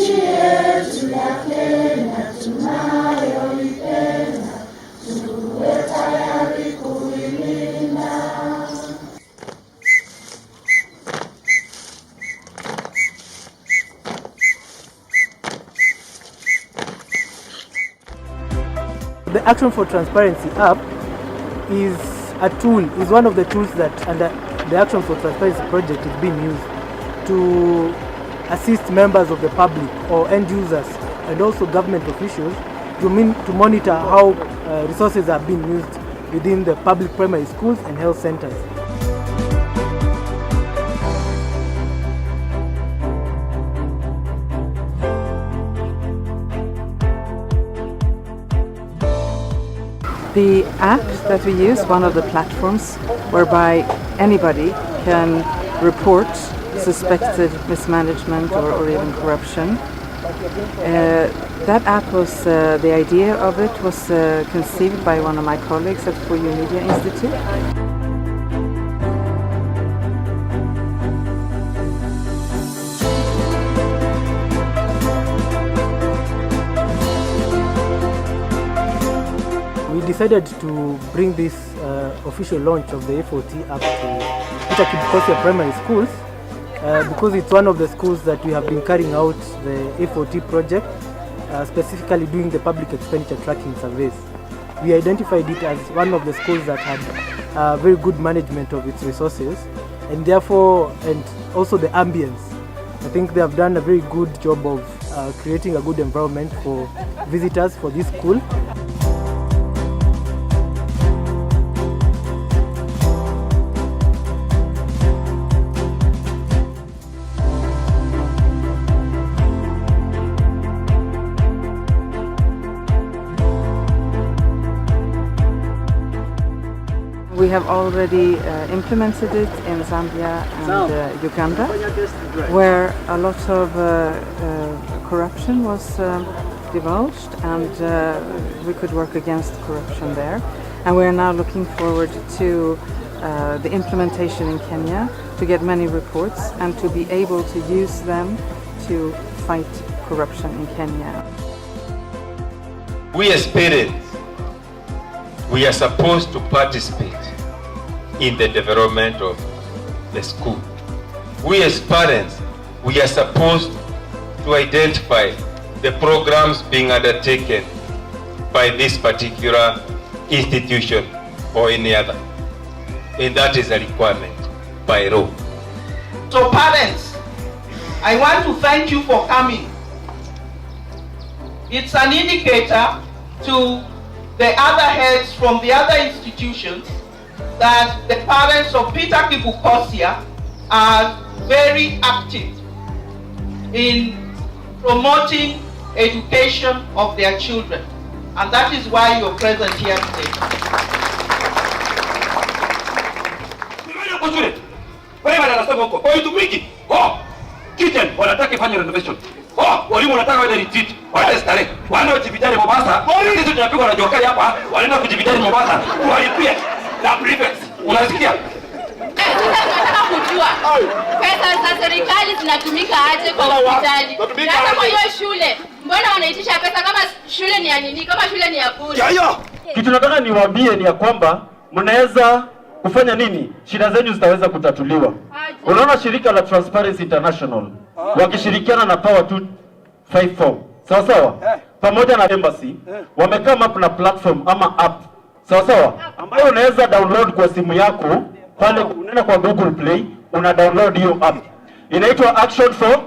The Action for Transparency app is a tool, is one of the tools that under the Action for Transparency project is being used to assist members of the public or end users and also government officials to monitor how resources are being used within the public primary schools and health centers. The app that we use, one of the platforms whereby anybody can report suspected mismanagement or even corruption. That app was, the idea of it was conceived by one of my colleagues at A4T Media Institute. We decided to bring this official launch of the A4T app to Peter Kibkosia primary schools because it's one of the schools that we have been carrying out the A4T project, specifically doing the public expenditure tracking surveys. We identified it as one of the schools that had very good management of its resources, and therefore, and also the ambience. I think they have done a very good job of creating a good environment for visitors for this school. We have already implemented it in Zambia and Uganda, where a lot of corruption was divulged, and we could work against corruption there. And we are now looking forward to the implementation in Kenya, to get many reports and to be able to use them to fight corruption in Kenya. We as parents, we are supposed to participate in the development of the school. We as parents, we are supposed to identify the programs being undertaken by this particular institution or any other. And that is a requirement by law. So parents, I want to thank you for coming. It's an indicator to the other heads from the other institutions that the parents of Peter Kibkosia are very active in promoting education of their children, and that is why you're present here today. Walimu wanataka waende retreat, waende starehe. Wanaojivijali Mombasa, sisi tunapigwa na jokali hapa, wanaenda kujivijali Mombasa, walipia na prefects. Unasikia? Tunataka kujua pesa za serikali zinatumika aje kwa hospitali. Hata kwa hiyo shule, mbona wanaitisha pesa kama shule ni ya nini? Kama shule ni ya bure. Kitu nataka niwaambie ni ya kwamba mnaweza kufanya nini? Shida zenyu zitaweza kutatuliwa. Unaona shirika la Transparency International wakishirikiana na Power 254 sawa sawa, pamoja na embassy wamekaa up na platform ama app sawa sawa, ambayo unaweza download kwa simu yako pale, unaenda kwa Google Play, una download hiyo app. Inaitwa Action for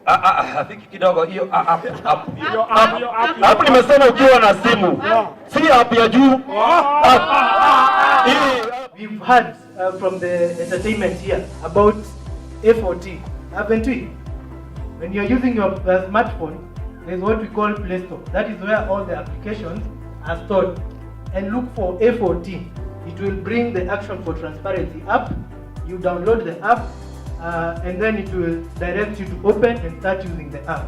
Afiki kidogo hiyo app nimesema ukiwa na simu, si app ya juu. We've heard from the entertainment here about A4T, haven't we? When you're using your smartphone, there's what we call Play Store. That is where all the applications are stored. And look for A4T. It will bring the Action for Transparency app. You download the app, and then it will direct you to open and start using the app.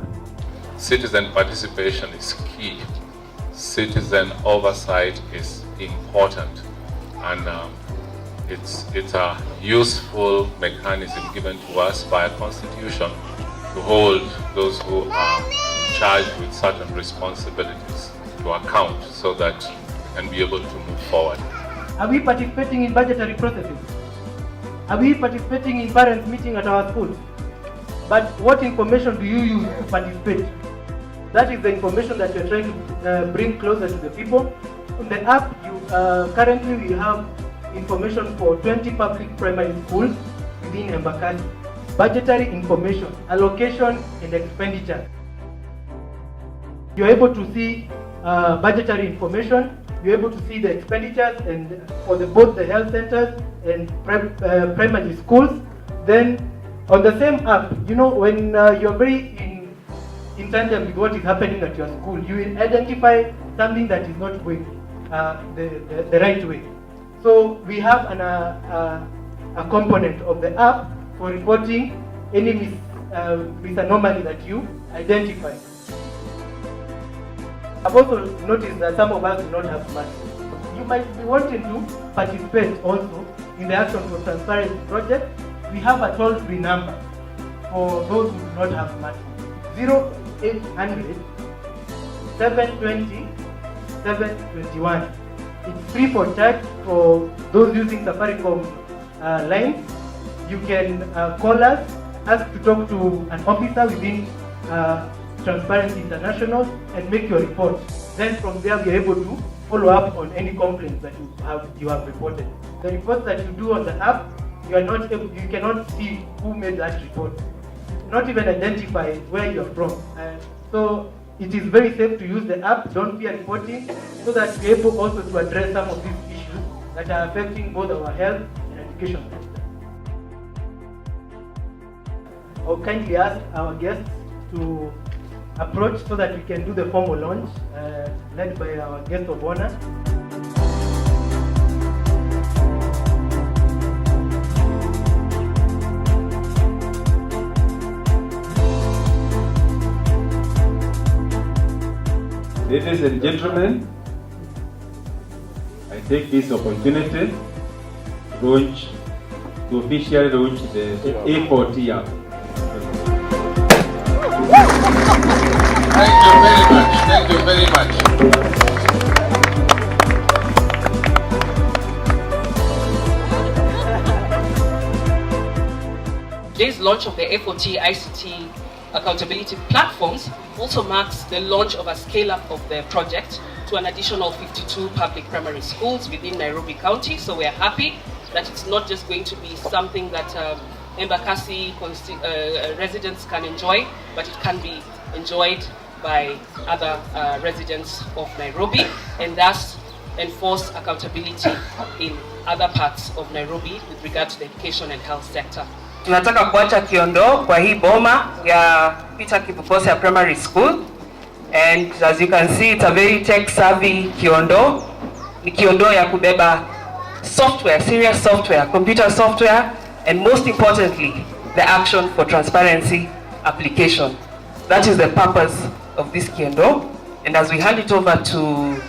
Citizen participation is key. Citizen oversight is important, and it's a useful mechanism given to us by a constitution to hold those who are charged with certain responsibilities to account so that we can be able to move forward. Are we participating in budgetary processes? Are we participating in parents' meeting at our schools? But what information do you use to participate? That is the information that you're trying to bring closer to the people. On the app, currently we have information for 20 public primary schools within Embakasi. Budgetary information, allocation and expenditure. You're able to see budgetary information, you're able to see the expenditures and for both the health centers and primary schools. Then on the same app, you know, when you're very in tandem with what is happening at your school, you will identify something that is not going the right way. So we have a component of the app for reporting any mis anomaly that you identify. I've also noticed that some of us do not have money. You might be wanting to participate also in the Action for Transparency project. We have a toll-free number for those who do not have money. 0800 720 721. It's free for charge for those using Safaricom line. You can call us, ask to talk to an officer within Transparency International and make your report. Then from there we are able to follow up on any complaints that you have reported. The reports that you do on the app, you cannot see who made that report. Not even identify where you are from. So it is very safe to use the app, don't fear reporting, so that we're able also to address some of these issues that are affecting both our health and education sector. I'll kindly ask our guests to approach so that we can do the formal launch, led by our guest of honor. Ladies and gentlemen, I take this opportunity to officially launch the A4T app. Thank you very much. Thank you very much. Today's launch of the A4T ICT accountability platforms also marks the launch of a scale-up of the project to an additional 52 public primary schools within Nairobi County. So we are happy that it's not just going to be something that Embakasi residents can enjoy, but it can be enjoyed by other residents of Nairobi, and thus enforce accountability in other parts of Nairobi with regard to the education and health sector. Tunataka kuacha Kiondo kwa hii boma ya Peter Kibukosia Primary School, and as you can see, it's a very tech savvy Kiondo. Ni Kiondo ya kubeba software, serious software, computer software, and most importantly, the Action for Transparency application. That is the purpose of this Kiondo. And as we hand it over to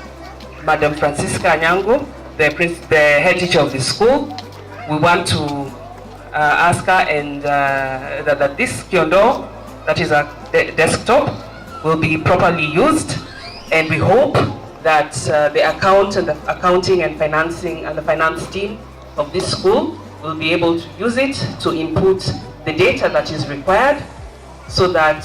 Madam Francisca Anyango, the head teacher of the school, we want to ask her and that this Kiondo, that is a desktop, will be properly used, and we hope that the accounting and financing and the finance team of this school will be able to use it to input the data that is required, so that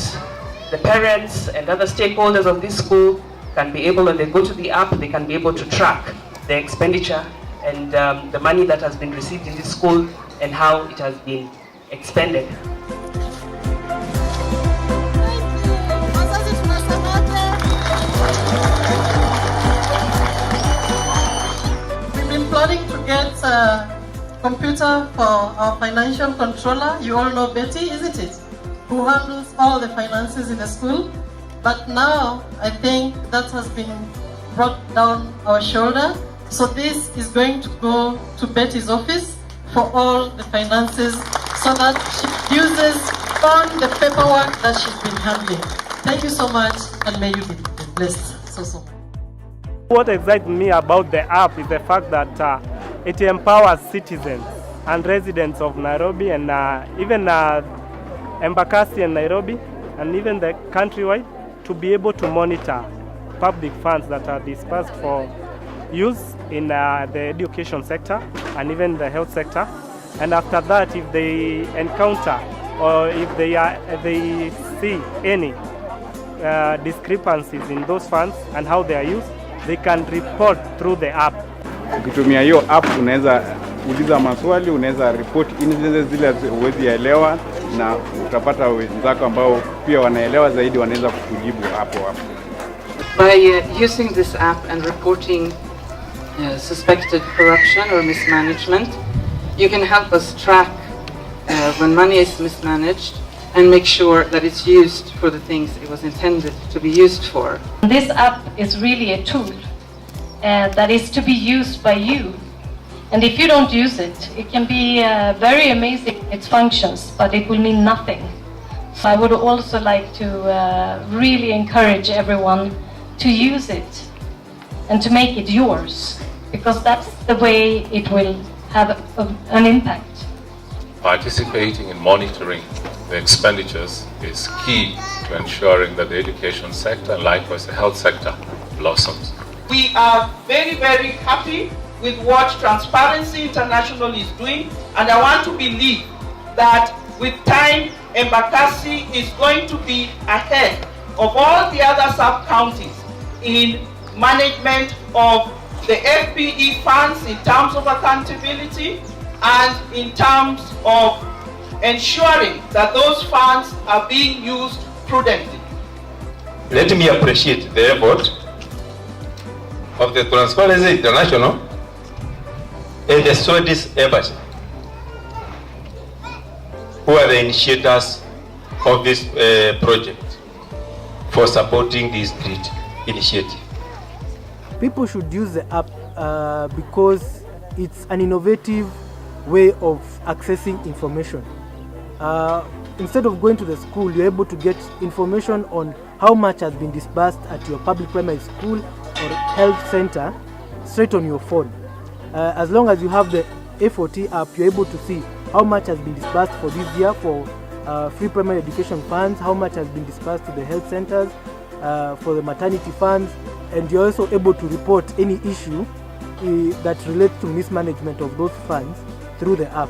the parents and other stakeholders of this school can be able, when they go to the app, they can be able to track the expenditure and the money that has been received in this school and how it has been expended. We've been planning to get a computer for our financial controller. You all know Betty, isn't it? Who handles all the finances in the school. But now I think that has been brought down our shoulder. So this is going to go to Betty's office for all the finances, so that she uses all the paperwork that she's been handling. Thank you so much, and may you be blessed so much. What excites me about the app is the fact that it empowers citizens and residents of Nairobi and even Embakasi and Nairobi, and even the countrywide, to be able to monitor public funds that are dispersed for use in the education sector and even the health sector. And after that, if they encounter or if they see any discrepancies in those funds and how they are used, they can report through the app. Ukitumia hiyo app unaweza uliza maswali, unaweza report incidents zile huwezi elewa, na utapata wenzako ambao pia wanaelewa zaidi wanaweza kukujibu hapo hapo. By using this app and reporting suspected corruption or mismanagement, you can help us track when money is mismanaged and make sure that it's used for the things it was intended to be used for. This app is really a tool that is to be used by you. And if you don't use it, it can be very amazing, its functions, but it will mean nothing. So I would also like to really encourage everyone to use it and to make it yours, because that's the way it will have an impact. Participating in monitoring the expenditures is key to ensuring that the education sector and likewise the health sector blossoms. We are very, very happy with what Transparency International is doing, and I want to believe that with time, Embakasi is going to be ahead of all the other sub-counties in management of the FPE funds in terms of accountability and in terms of ensuring that those funds are being used prudently. Let me appreciate the effort of the Transparency International and the Swedish Embassy, who are the initiators of this project, for supporting this great initiative. People should use the app because it's an innovative way of accessing information. Instead of going to the school, you're able to get information on how much has been disbursed at your public primary school or health center straight on your phone. As long as you have the A4T app, you're able to see how much has been disbursed for this year for free primary education funds, how much has been disbursed to the health centers, for the maternity funds, and you're also able to report any issue that relates to mismanagement of those funds through the app.